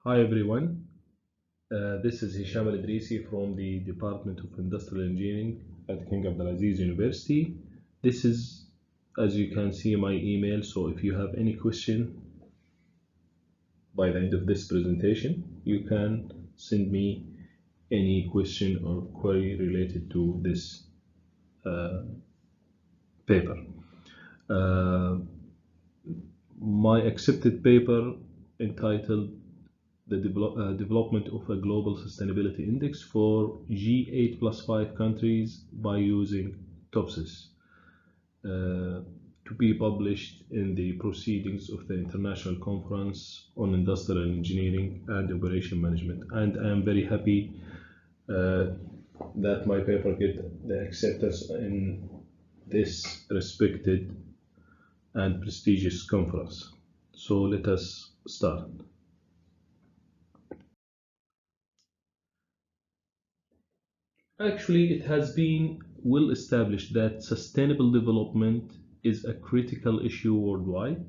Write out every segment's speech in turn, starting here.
Hi everyone, this is Hisham Al-Idrisi from the Department of Industrial Engineering at King Abdulaziz University. This is, as you can see, my email, so if you have any question by the end of this presentation, you can send me any question or query related to this paper. My accepted paper entitled the development of a global sustainability index for G8 plus 5 countries by using Topsys, to be published in the proceedings of the International Conference on Industrial Engineering and Operation Management. And I am very happy that my paper get the acceptance in this respected and prestigious conference. So let us start. Actually, it has been well established that sustainable development is a critical issue worldwide.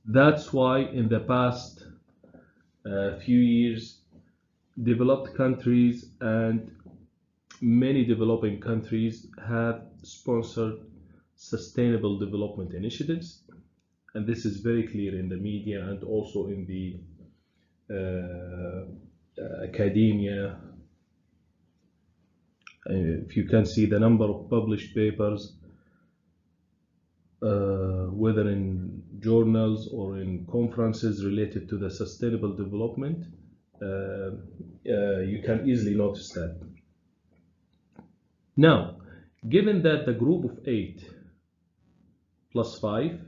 That's why in the past few years, developed countries and many developing countries have sponsored sustainable development initiatives, and this is very clear in the media and also in the academia. If you can see the number of published papers, whether in journals or in conferences related to the sustainable development, you can easily notice that. Now, given that the group of 8 plus 5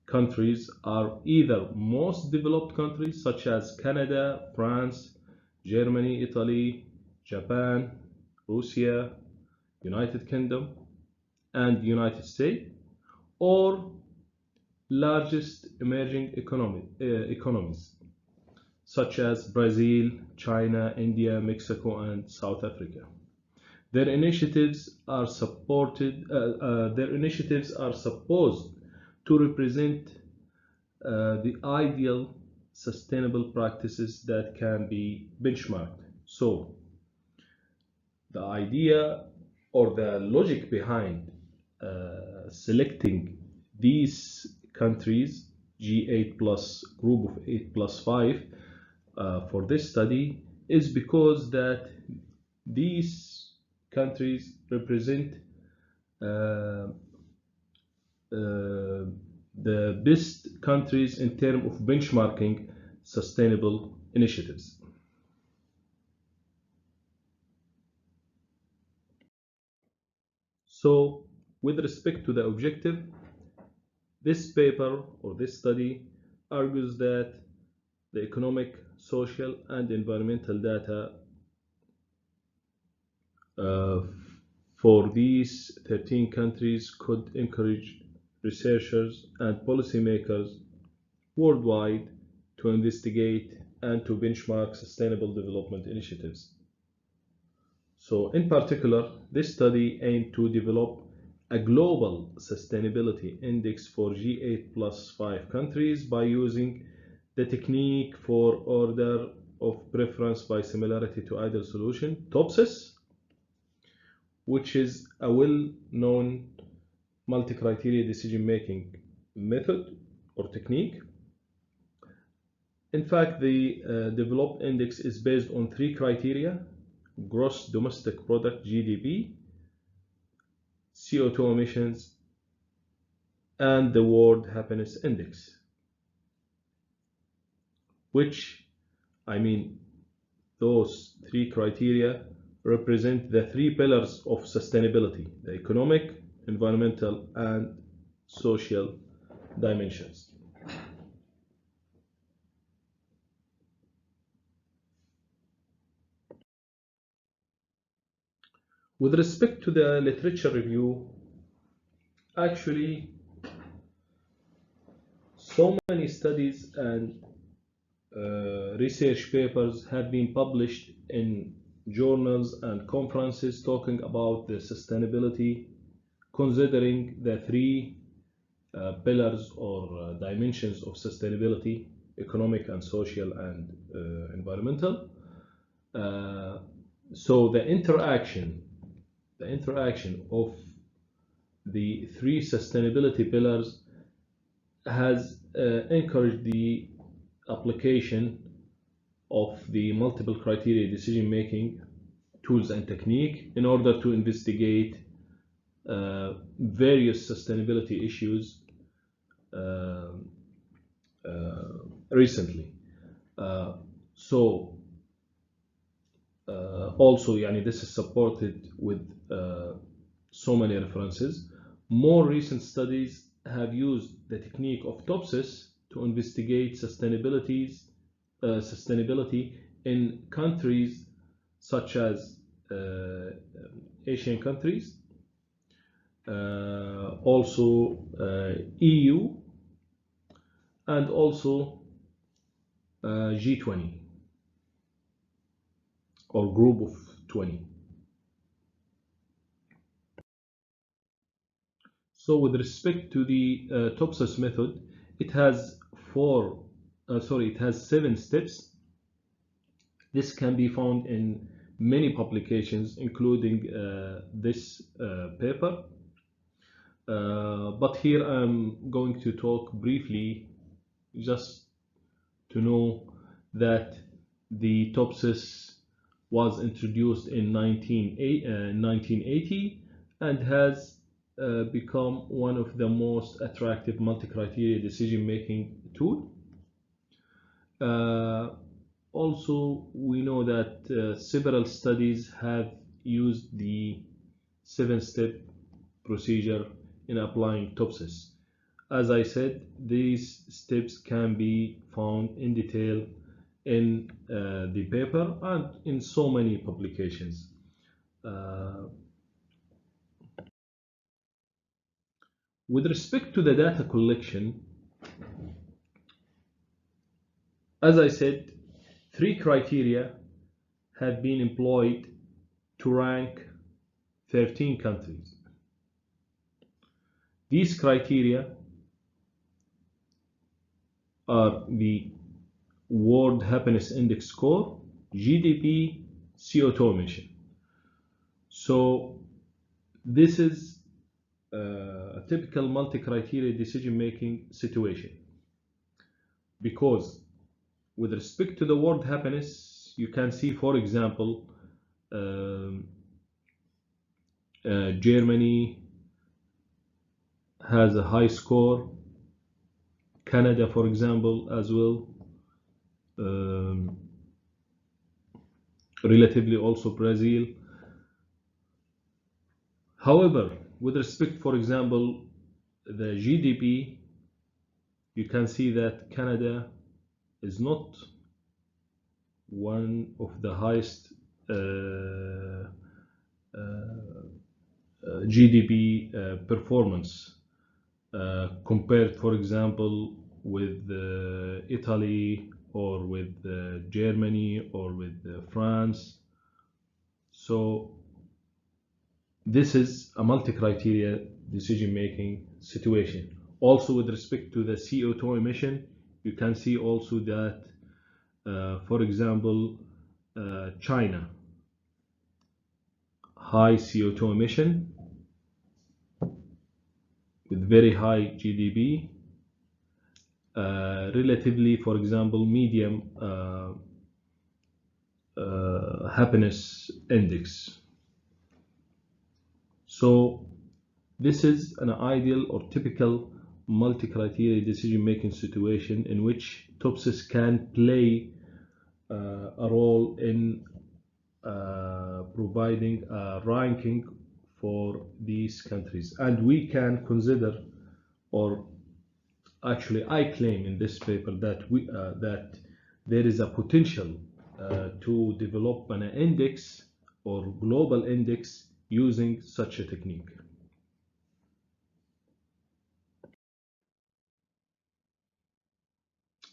countries are either most developed countries such as Canada, France, Germany, Italy, Japan, Russia, United Kingdom, and United States, or largest emerging economies such as Brazil, China, India, Mexico, and South Africa. Their initiatives are supposed to represent the ideal sustainable practices that can be benchmarked. So the idea or the logic behind selecting these countries, G8 plus group of 8 plus 5 for this study, is because that these countries represent the best countries in terms of benchmarking sustainable initiatives. So, with respect to the objective, this paper or this study argues that the economic, social, and environmental data for these 13 countries could encourage researchers and policymakers worldwide to investigate and to benchmark sustainable development initiatives. So in particular, this study aimed to develop a global sustainability index for G8 plus 5 countries by using the technique for order of preference by similarity to ideal solution, TOPSIS, which is a well-known multi-criteria decision-making method or technique. In fact, the developed index is based on 3 criteria: gross domestic product (GDP), CO2 emissions, and the World Happiness Index, which, those 3 criteria represent the 3 pillars of sustainability: the economic, environmental, and social dimensions. With respect to the literature review, actually, so many studies and research papers have been published in journals and conferences talking about the sustainability, considering the 3 pillars or dimensions of sustainability: economic and social and environmental. So the interaction of the three sustainability pillars has encouraged the application of the multiple criteria decision making tools and technique in order to investigate various sustainability issues uh, recently. So also يعني this is supported with so many references. More recent studies have used the technique of TOPSIS to investigate sustainability in countries such as Asian countries, also EU, and also G20 or group of 20. So with respect to the TOPSIS method, it has it has 7 steps. This can be found in many publications, including this paper. But here I'm going to talk briefly, just to know that the TOPSIS was introduced in 1980 and has become one of the most attractive multi-criteria decision-making tool. Also, we know that several studies have used the 7-step procedure in applying TOPSIS. As I said, these steps can be found in detail in the paper and in so many publications. With respect to the data collection, as I said, 3 criteria have been employed to rank 13 countries. These criteria are the World Happiness Index score, GDP, CO2 emission. So this is a typical multi-criteria decision-making situation, because with respect to the world happiness, you can see, for example, Germany has a high score, Canada, for example, as well, relatively also Brazil. However, with respect, for example, the GDP, you can see that Canada is not one of the highest GDP performance compared, for example, with Italy or with Germany or with France. So this is a multi-criteria decision-making situation. Also, with respect to the CO2 emission, you can see also that, for example, China, high CO2 emission with very high GDP, relatively, for example, medium happiness index. So this is an ideal or typical multi-criteria decision-making situation in which TOPSIS can play a role in providing a ranking for these countries. And we can consider, or actually I claim in this paper, that that there is a potential to develop an index or global index using such a technique.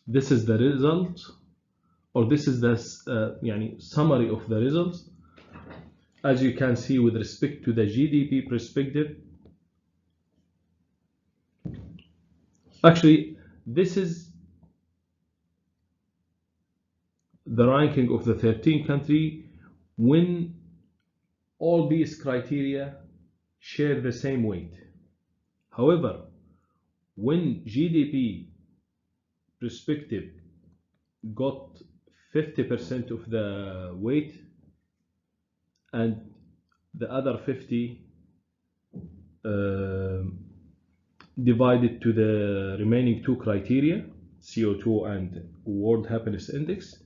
This is the result, or this is the summary of the results. As you can see, with respect to the GDP perspective, actually this is the ranking of the 13 country when all these criteria share the same weight. However, when GDP perspective got 50% of the weight and the other 50 divided to the remaining two criteria, CO2 and World Happiness Index,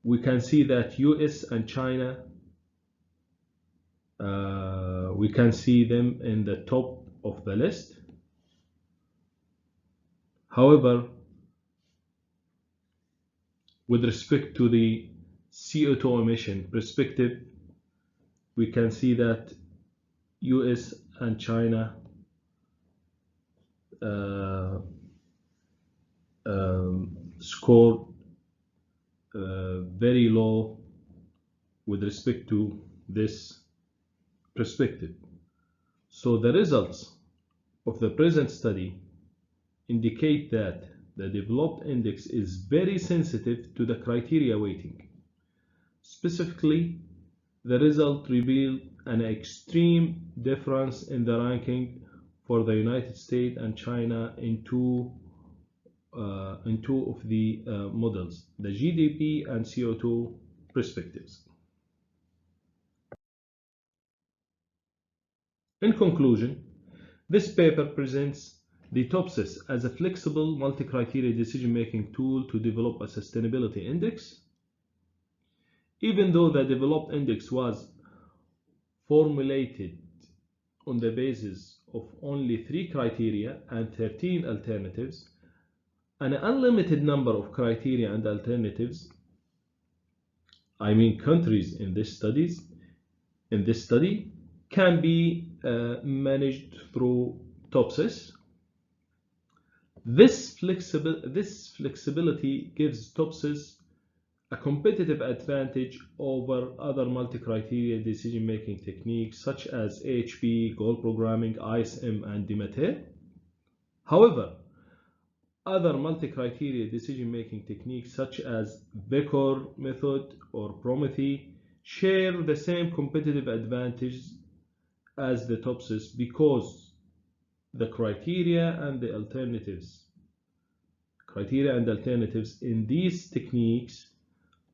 we can see that US and China, we can see them in the top of the list. However, with respect to the CO2 emission perspective, we can see that US and China scored very low with respect to this perspective. So the results of the present study indicate that the developed index is very sensitive to the criteria weighting. Specifically, the result revealed an extreme difference in the ranking for the United States and China in two of the models, the GDP and CO2 perspectives. In conclusion, this paper presents the TOPSIS as a flexible multi-criteria decision-making tool to develop a sustainability index. Even though the developed index was formulated on the basis of only 3 criteria and 13 alternatives, an unlimited number of criteria and alternatives, I mean countries in this study, can be managed through TOPSIS. This flexibility gives TOPSIS a competitive advantage over other multi-criteria decision-making techniques such as AHP, goal programming, ISM, and DMATER. However, other multi-criteria decision-making techniques such as Becker method or Prometheus share the same competitive advantage as the TOPSIS because the criteria and alternatives in these techniques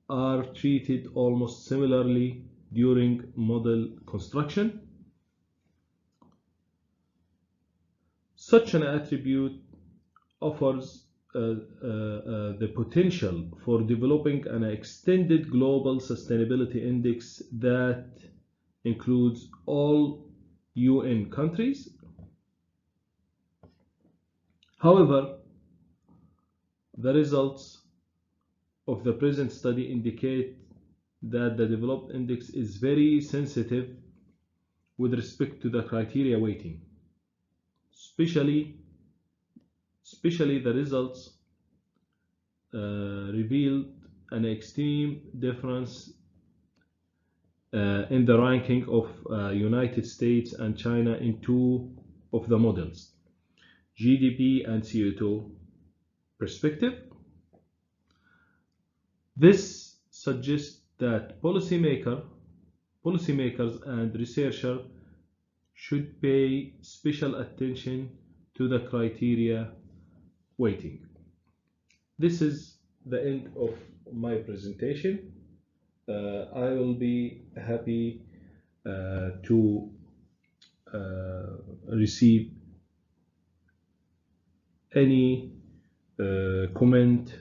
are treated almost similarly during model construction. Such an attribute offers the potential for developing an extended global sustainability index that includes all UN countries. However, the results of the present study indicate that the developed index is very sensitive with respect to the criteria weighting. Especially the results revealed an extreme difference in the ranking of United States and China in two of the models, GDP and CO2 perspective. This suggests that policymakers and researchers should pay special attention to the criteria weighting. This is the end of my presentation. I will be happy to receive any comment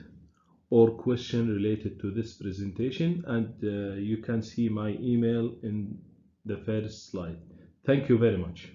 or question related to this presentation, and you can see my email in the first slide. Thank you very much.